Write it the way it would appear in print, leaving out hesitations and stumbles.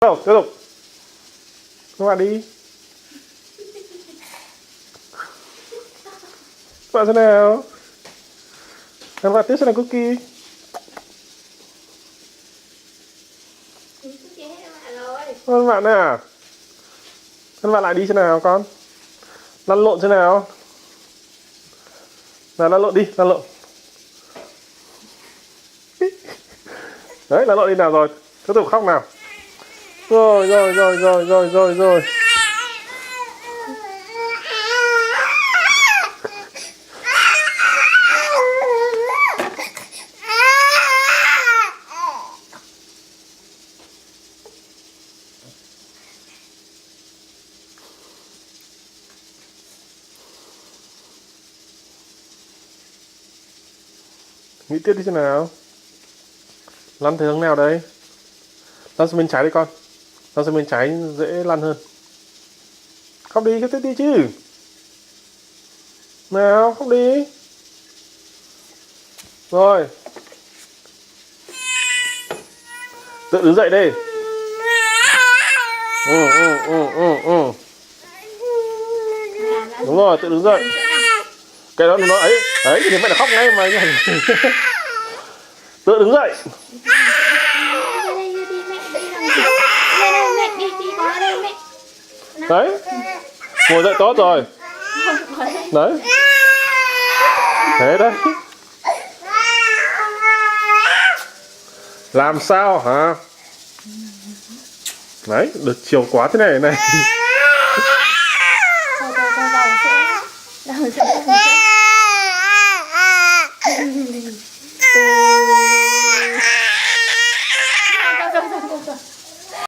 Tiếp tục các bạn đi. Các bạn thế nào? Các bạn tiếp sẽ là cookie. Các bạn à, các bạn lại đi thế nào con? Lăn lộn thế nào? Nào lăn lộn đi, lăn lộn. Đấy, lăn lộn đi nào rồi. Tiếp tục khóc nào. Rồi. Nghĩ tiếp đi thế nào? Lăn theo hướng nào đây? Lăn sang bên trái đi con. Lăn sang bên trái dễ lăn hơn. Khóc đi, khóc tiếp đi chứ. Nào, khóc đi. Rồi. Tự đứng dậy đi. Đúng rồi, tự đứng dậy. Cái đó nó ấy, ấy thì mẹ là khóc ngay mà. Tự đứng dậy. Đấy. Ngồi dậy tốt rồi. Đấy. Thế đấy. Làm sao hả? Đấy, được chiều quá thế này này.